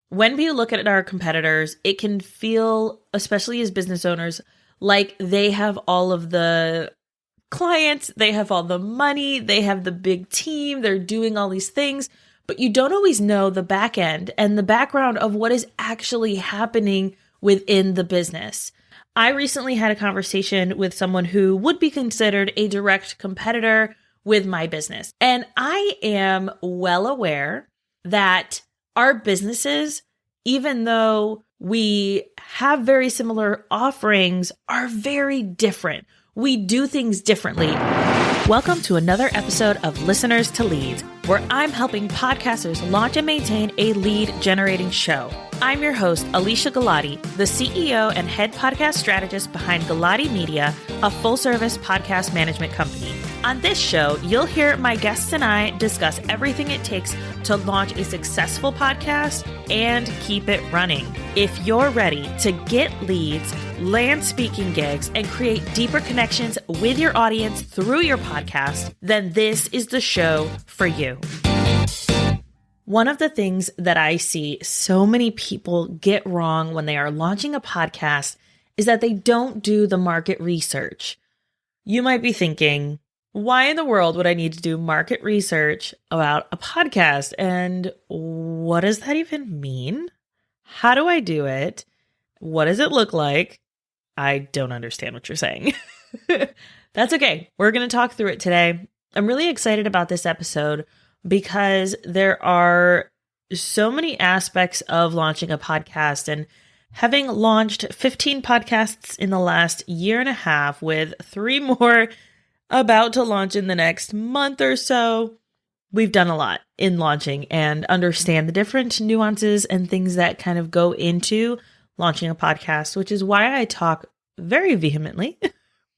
When we look at our competitors, it can feel, especially as business owners, like they have all of the clients, they have all the money, they have the big team, they're doing all these things, but you don't always know the back end and the background of what is actually happening within the business. I recently had a conversation with someone who would be considered a direct competitor with my business. And I am well aware that our businesses, even though we have very similar offerings, are very different. We do things differently. Welcome to another episode of Listeners to Leads, where I'm helping podcasters launch and maintain a lead generating show. I'm your host, Alicia Galati, the CEO and head podcast strategist behind Galati Media, a full-service podcast management company. On this show, you'll hear my guests and I discuss everything it takes to launch a successful podcast and keep it running. If you're ready to get leads, land speaking gigs, and create deeper connections with your audience through your podcast, then this is the show for you. One of the things that I see so many people get wrong when they are launching a podcast is that they don't do the market research. You might be thinking, why in the world would I need to do market research about a podcast? And what does that even mean? How do I do it? What does it look like? I don't understand what you're saying. That's okay. We're going to talk through it today. I'm really excited about this episode because there are so many aspects of launching a podcast, and having launched 15 podcasts in the last year and a half with 3 more about to launch in the next month or so, we've done a lot in launching and understand the different nuances and things that kind of go into launching a podcast, which is why I talk very vehemently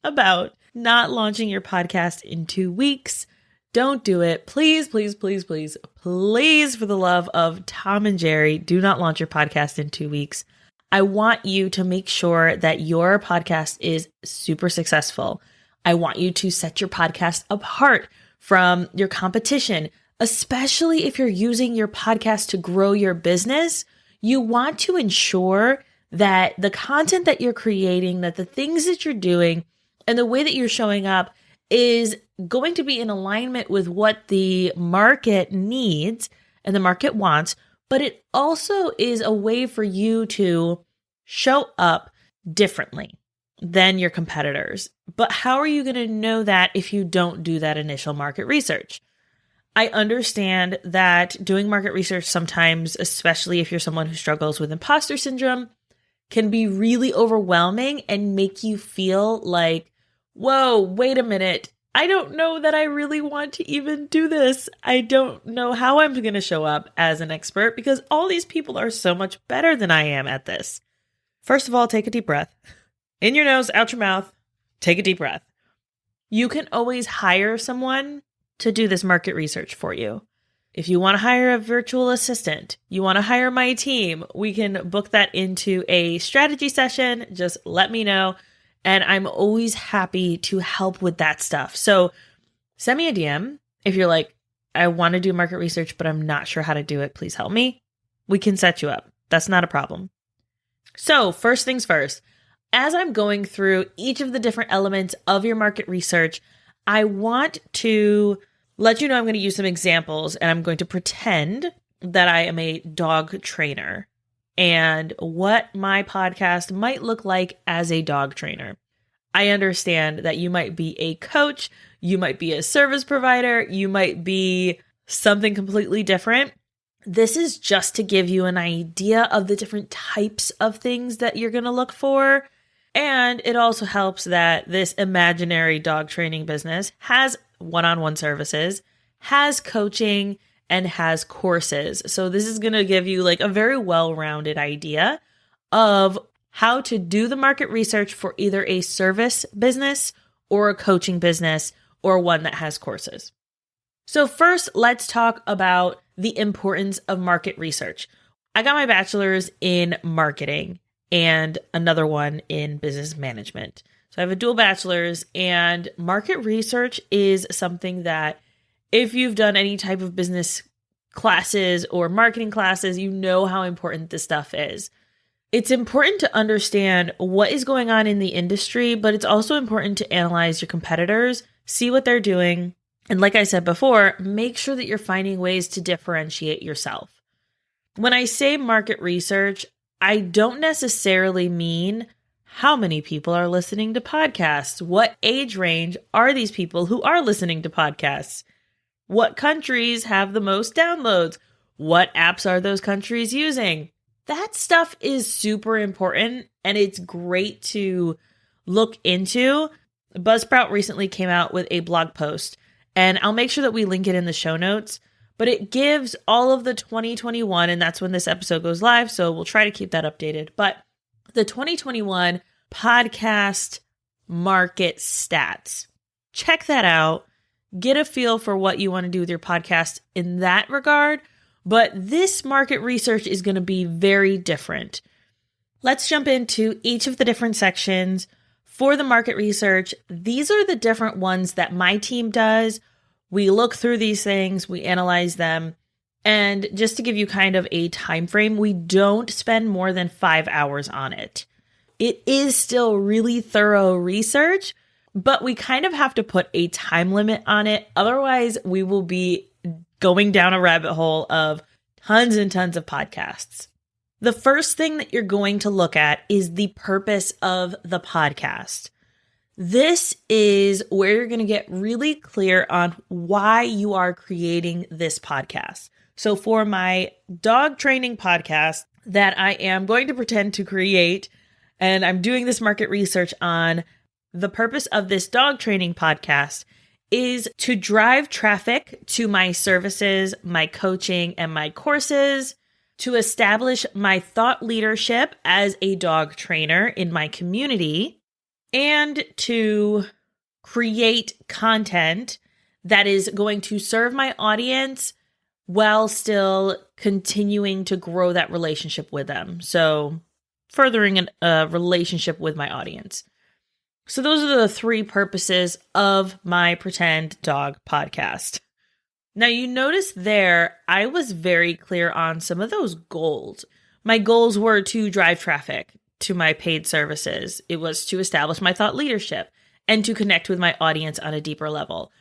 about not launching your podcast in 2 weeks. Don't do it. Please, please, please, please, please, for the love of Tom and Jerry, do not launch your podcast in 2 weeks. I want you to make sure that your podcast is super successful. I want you to set your podcast apart from your competition, especially if you're using your podcast to grow your business. You want to ensure that the content that you're creating, that the things that you're doing, and the way that you're showing up is going to be in alignment with what the market needs and the market wants, but it also is a way for you to show up differently than your competitors. But how are you going to know that if you don't do that initial market research? I understand that doing market research sometimes, especially if you're someone who struggles with imposter syndrome, can be really overwhelming and make you feel like, whoa, wait a minute. I don't know that I really want to even do this. I don't know how I'm going to show up as an expert because all these people are so much better than I am at this. First of all, take a deep breath. In your nose, out your mouth, take a deep breath. You can always hire someone to do this market research for you. If you want to hire a virtual assistant, you want to hire my team, we can book that into a strategy session. Just let me know. And I'm always happy to help with that stuff. So send me a DM if you're like, I want to do market research, but I'm not sure how to do it. Please help me. We can set you up. That's not a problem. So first things first, as I'm going through each of the different elements of your market research, I want to let you know I'm going to use some examples, and I'm going to pretend that I am a dog trainer and what my podcast might look like as a dog trainer. I understand that you might be a coach, you might be a service provider, you might be something completely different. This is just to give you an idea of the different types of things that you're going to look for. And it also helps that this imaginary dog training business has one-on-one services, has coaching, and has courses. So this is going to give you like a very well-rounded idea of how to do the market research for either a service business or a coaching business or one that has courses. So first, let's talk about the importance of market research. I got my bachelor's in marketing and another one in business management. So I have a dual bachelor's, and market research is something that if you've done any type of business classes or marketing classes, you know how important this stuff is. It's important to understand what is going on in the industry, but it's also important to analyze your competitors, see what they're doing. And like I said before, make sure that you're finding ways to differentiate yourself. When I say market research, I don't necessarily mean how many people are listening to podcasts. What age range are these people who are listening to podcasts? What countries have the most downloads? What apps are those countries using? That stuff is super important and it's great to look into. Buzzsprout recently came out with a blog post, and I'll make sure that we link it in the show notes, but it gives all of the 2021, and that's when this episode goes live, so we'll try to keep that updated. But the 2021 podcast market stats. Check that out. Get a feel for what you want to do with your podcast in that regard. But this market research is going to be very different. Let's jump into each of the different sections. For the market research, these are the different ones that my team does. We look through these things, we analyze them. And just to give you kind of a time frame, we don't spend more than 5 hours on it. It is still really thorough research, but we kind of have to put a time limit on it. Otherwise, we will be going down a rabbit hole of tons and tons of podcasts. The first thing that you're going to look at is the purpose of the podcast. This is where you're going to get really clear on why you are creating this podcast. So for my dog training podcast that I am going to pretend to create, and I'm doing this market research on, the purpose of this dog training podcast is to drive traffic to my services, my coaching, and my courses, to establish my thought leadership as a dog trainer in my community, and to create content that is going to serve my audience while still continuing to grow that relationship with them. So furthering a relationship with my audience. So those are the 3 purposes of my Pretend Dog podcast. Now you notice there, I was very clear on some of those goals. My goals were to drive traffic to my paid services. It was to establish my thought leadership and to connect with my audience on a deeper level.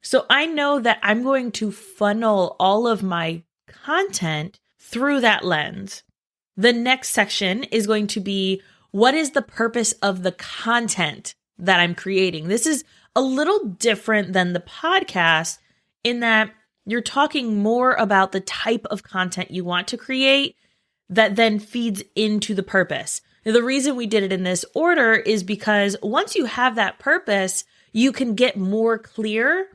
So I know that I'm going to funnel all of my content through that lens. The next section is going to be, what is the purpose of the content that I'm creating? This is a little different than the podcast in that you're talking more about the type of content you want to create that then feeds into the purpose. Now, the reason we did it in this order is because once you have that purpose, you can get more clear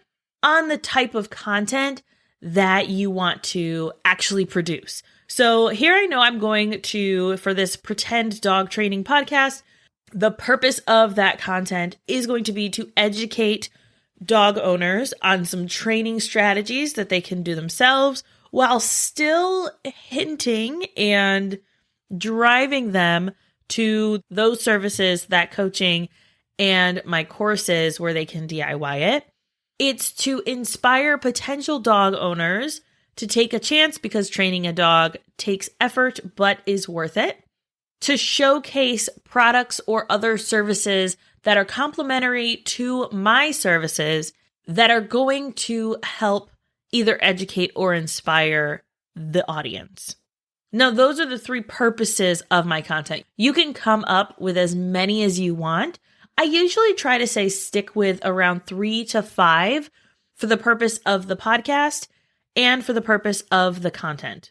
on the type of content that you want to actually produce. So here I know I'm going to, for this Pretend Dog Training podcast, the purpose of that content is going to be to educate dog owners on some training strategies that they can do themselves while still hinting and driving them to those services, that coaching, and my courses where they can DIY it. It's to inspire potential dog owners to take a chance because training a dog takes effort but is worth it. To showcase products or other services that are complementary to my services that are going to help either educate or inspire the audience. Now, those are the 3 purposes of my content. You can come up with as many as you want. I usually try to say stick with around 3 to 5 for the purpose of the podcast and for the purpose of the content.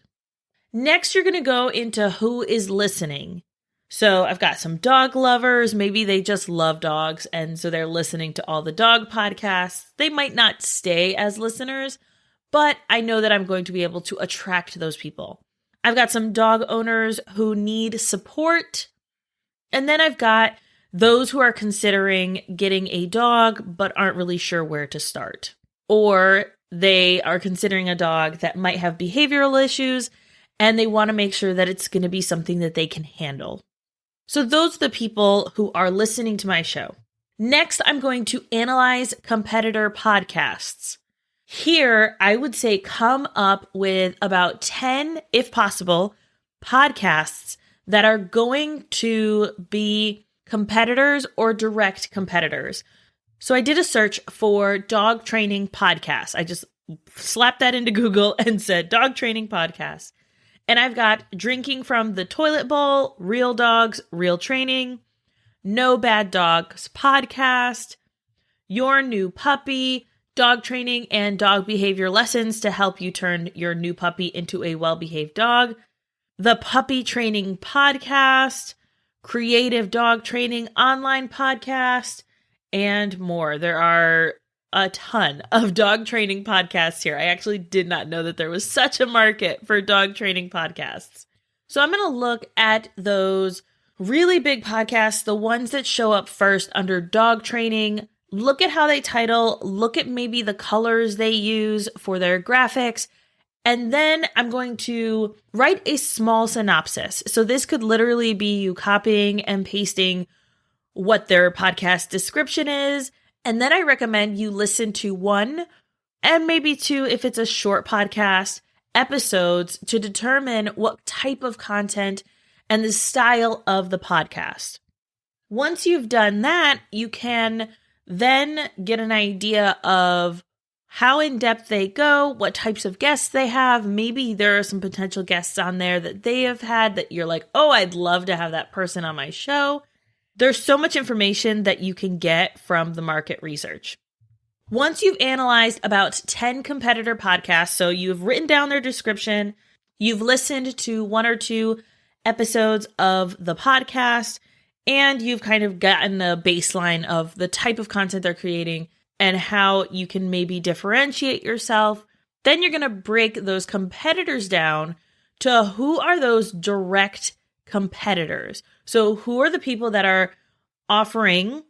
Next, you're going to go into who is listening. So I've got some dog lovers. Maybe they just love dogs, and so they're listening to all the dog podcasts. They might not stay as listeners, but I know that I'm going to be able to attract those people. I've got some dog owners who need support. And then I've got those who are considering getting a dog, but aren't really sure where to start. Or they are considering a dog that might have behavioral issues, and they want to make sure that it's going to be something that they can handle. So those are the people who are listening to my show. Next, I'm going to analyze competitor podcasts. Here, I would say come up with about 10, if possible, podcasts that are going to be competitors or direct competitors. So I did a search for dog training podcasts. I just slapped that into Google and said dog training podcasts. And I've got Drinking from the Toilet Bowl, Real Dogs, Real Training, No Bad Dogs podcast, Your New Puppy, Dog Training and Dog Behavior Lessons to help you turn your new puppy into a well-behaved dog, the Puppy Training Podcast, Creative Dog Training Online Podcast, and more. There are a ton of dog training podcasts here. I actually did not know that there was such a market for dog training podcasts. So I'm going to look at those really big podcasts, the ones that show up first under dog training. Look at how they title, look at maybe the colors they use for their graphics, and then I'm going to write a small synopsis. So this could literally be you copying and pasting what their podcast description is. And then I recommend you listen to one and maybe two, if it's a short podcast, episodes to determine what type of content and the style of the podcast. Once you've done that, you can then get an idea of how in-depth they go, what types of guests they have. Maybe there are some potential guests on there that they have had that you're like, oh, I'd love to have that person on my show. There's so much information that you can get from the market research. Once you've analyzed about 10 competitor podcasts, so you've written down their description, you've listened to one or two episodes of the podcast, and you've kind of gotten a baseline of the type of content they're creating and how you can maybe differentiate yourself, then you're going to break those competitors down to who are those direct competitors. So who are the people that are offering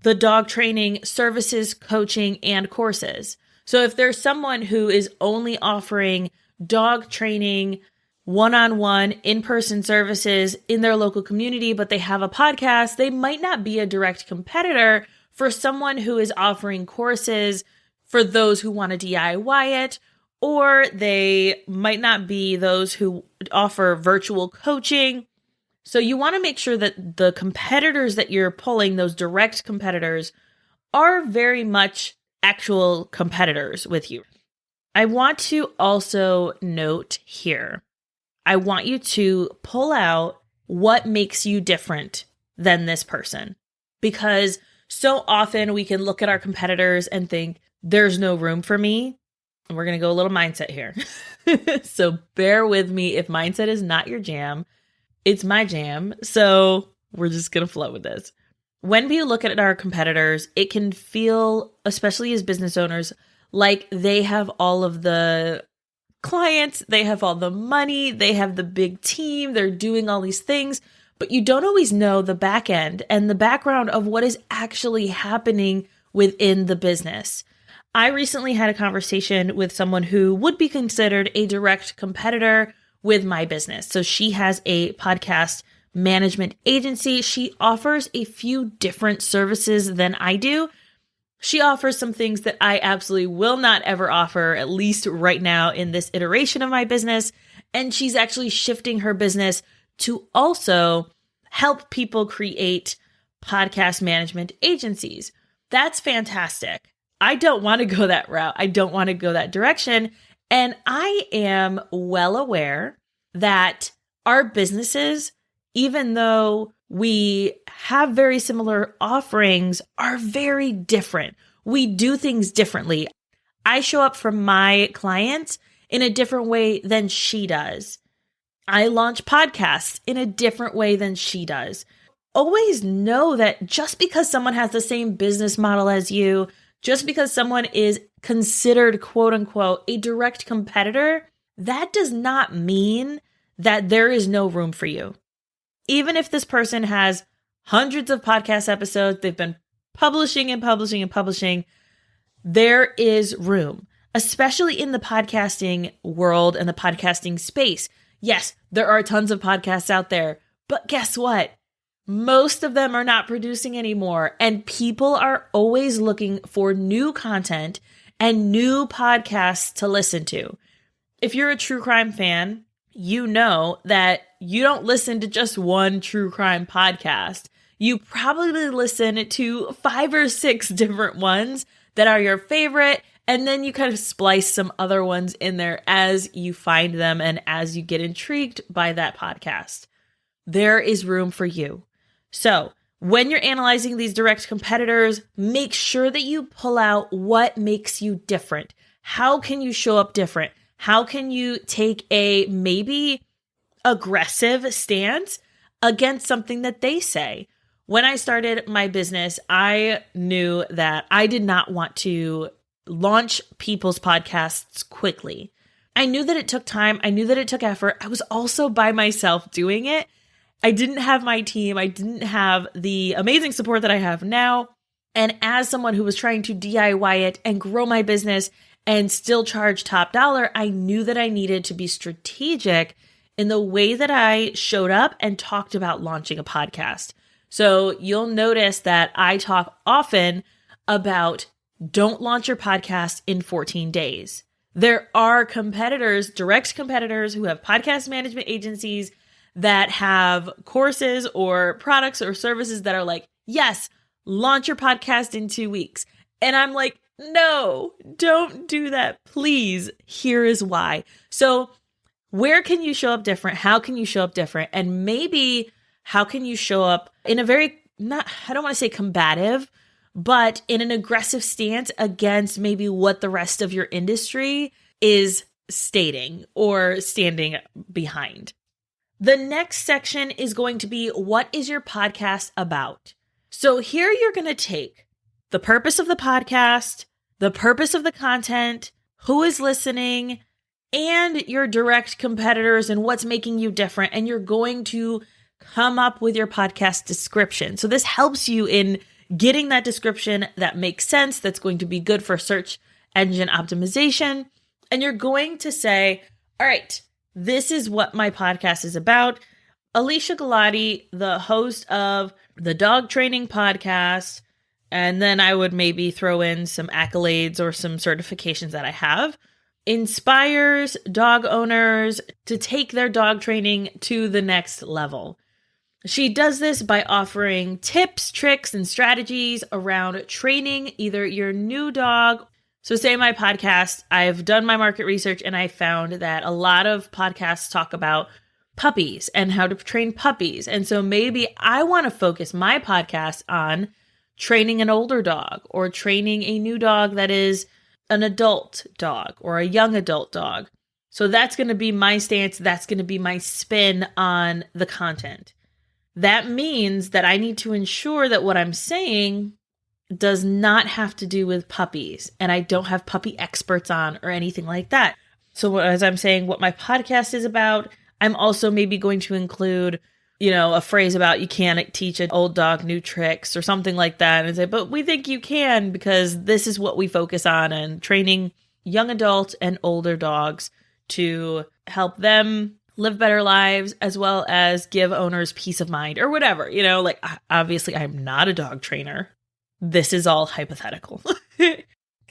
the dog training services, coaching, and courses? So if there's someone who is only offering dog training, one-on-one, in-person services in their local community, but they have a podcast, they might not be a direct competitor for someone who is offering courses for those who want to DIY it, or they might not be those who offer virtual coaching. So you want to make sure that the competitors that you're pulling, those direct competitors, are very much actual competitors with you. I want to also note here, I want you to pull out what makes you different than this person. Because so often we can look at our competitors and think, there's no room for me. And we're going to go a little mindset here. So bear with me if mindset is not your jam. It's my jam, so we're just going to flow with this. When we look at our competitors, it can feel, especially as business owners, like they have all of the clients, they have all the money, they have the big team, they're doing all these things, but you don't always know the back end and the background of what is actually happening within the business. I recently had a conversation with someone who would be considered a direct competitor with my business. So she has a podcast management agency. She offers a few different services than I do. She offers some things that I absolutely will not ever offer, at least right now in this iteration of my business. And she's actually shifting her business to also help people create podcast management agencies. That's fantastic. I don't want to go that route. I don't want to go that direction. And I am well aware that our businesses, even though we have very similar offerings, are very different. We do things differently. I show up for my clients in a different way than she does. I launch podcasts in a different way than she does. Always know that just because someone has the same business model as you, just because someone is considered, quote unquote, a direct competitor, that does not mean that there is no room for you. Even if this person has hundreds of podcast episodes, they've been publishing and publishing and publishing, there is room, especially in the podcasting world and the podcasting space. Yes, there are tons of podcasts out there, but guess what? Most of them are not producing anymore, and people are always looking for new content and new podcasts to listen to. If you're a true crime fan, you know that you don't listen to just one true crime podcast. You probably listen to 5 or 6 different ones that are your favorite, and then you kind of splice some other ones in there as you find them and as you get intrigued by that podcast. There is room for you. So when you're analyzing these direct competitors, make sure that you pull out what makes you different. How can you show up different? How can you take a maybe aggressive stance against something that they say? When I started my business, I knew that I did not want to launch people's podcasts quickly. I knew that it took time. I knew that it took effort. I was also by myself doing it. I didn't have my team. I didn't have the amazing support that I have now. And as someone who was trying to DIY it and grow my business and still charge top dollar, I knew that I needed to be strategic in the way that I showed up and talked about launching a podcast. So you'll notice that I talk often about don't launch your podcast in 14 days. There are competitors, direct competitors who have podcast management agencies that have courses or products or services that are like, yes, launch your podcast in 2 weeks. And I'm like, no, don't do that, please. Here is why. So where can you show up different? How can you show up different? And maybe how can you show up in a very, I don't want to say combative, but in an aggressive stance against maybe what the rest of your industry is stating or standing behind. The next section is going to be, what is your podcast about? So here you're going to take the purpose of the podcast, the purpose of the content, who is listening, and your direct competitors and what's making you different. And you're going to come up with your podcast description. So this helps you in getting that description that makes sense, that's going to be good for search engine optimization. And you're going to say, all right, this is what my podcast is about. Alicia Galati, the host of the dog training podcast, and then I would maybe throw in some accolades or some certifications that I have, inspires dog owners to take their dog training to the next level. She does this by offering tips, tricks, and strategies around training either your new dog. So say my podcast, I've done my market research and I found that a lot of podcasts talk about puppies and how to train puppies. And so maybe I want to focus my podcast on training an older dog or training a new dog that is an adult dog or a young adult dog. So that's going to be my stance. That's going to be my spin on the content. That means that I need to ensure that what I'm saying does not have to do with puppies, and I don't have puppy experts on or anything like that. So as I'm saying what my podcast is about, I'm also maybe going to include, a phrase about you can't teach an old dog new tricks or something like that, and say, but we think you can because this is what we focus on, and training young adult and older dogs to help them live better lives, as well as give owners peace of mind or whatever, obviously I'm not a dog trainer. This is all hypothetical.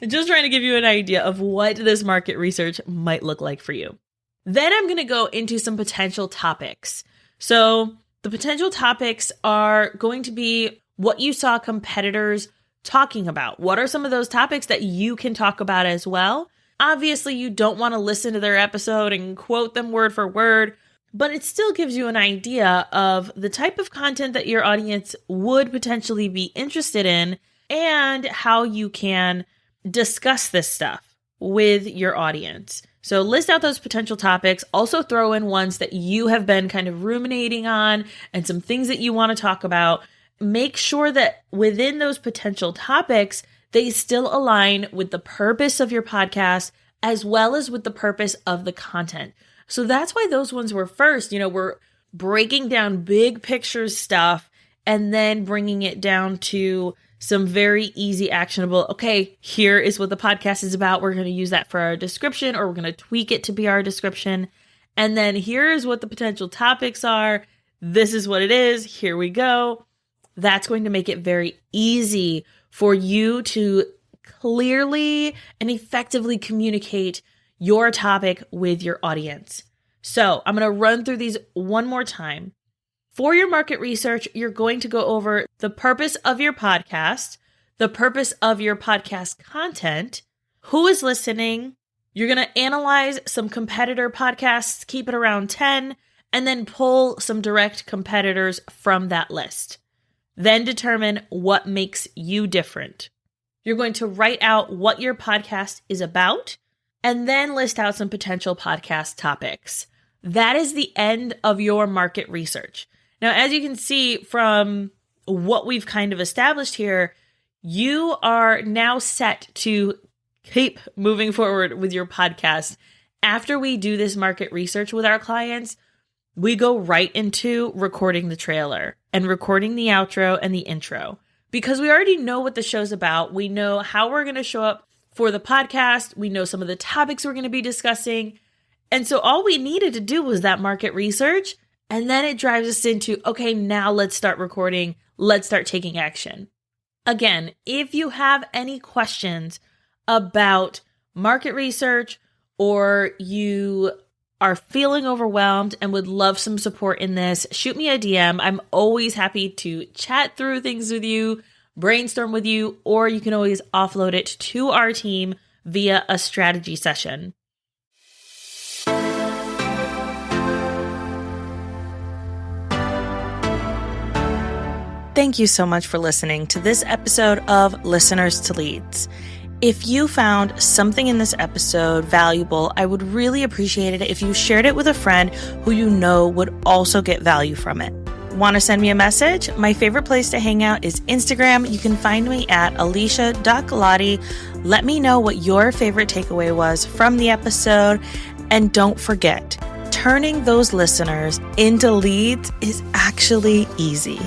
Just trying to give you an idea of what this market research might look like for you. Then I'm going to go into some potential topics. So the potential topics are going to be what you saw competitors talking about. What are some of those topics that you can talk about as well? Obviously, you don't want to listen to their episode and quote them word for word, but it still gives you an idea of the type of content that your audience would potentially be interested in and how you can discuss this stuff with your audience. So list out those potential topics. Also throw in ones that you have been kind of ruminating on and some things that you want to talk about. Make sure that within those potential topics, they still align with the purpose of your podcast as well as with the purpose of the content. So that's why those ones were first. We're breaking down big picture stuff and then bringing it down to some very easy, actionable, okay, here is what the podcast is about. We're going to use that for our description, or we're going to tweak it to be our description. And then here's what the potential topics are. This is what it is. Here we go. That's going to make it very easy for you to clearly and effectively communicate your topic with your audience. So I'm going to run through these one more time. For your market research, you're going to go over the purpose of your podcast, the purpose of your podcast content, who is listening. You're going to analyze some competitor podcasts, keep it around 10, and then pull some direct competitors from that list. Then determine what makes you different. You're going to write out what your podcast is about, and then list out some potential podcast topics. That is the end of your market research. Now, as you can see from what we've kind of established here, you are now set to keep moving forward with your podcast. After we do this market research with our clients, we go right into recording the trailer and recording the outro and the intro because we already know what the show's about. We know how we're going to show up for the podcast. We know some of the topics we're going to be discussing. And so all we needed to do was that market research. And then it drives us into, okay, now let's start recording. Let's start taking action. Again, if you have any questions about market research or you are feeling overwhelmed and would love some support in this, shoot me a DM. I'm always happy to chat through things with you, brainstorm with you, or you can always offload it to our team via a strategy session. Thank you so much for listening to this episode of Listeners to Leads. If you found something in this episode valuable, I would really appreciate it if you shared it with a friend who you know would also get value from it. Want to send me a message? My favorite place to hang out is Instagram. You can find me at alicia.galati. Let me know what your favorite takeaway was from the episode. And don't forget, turning those listeners into leads is actually easy.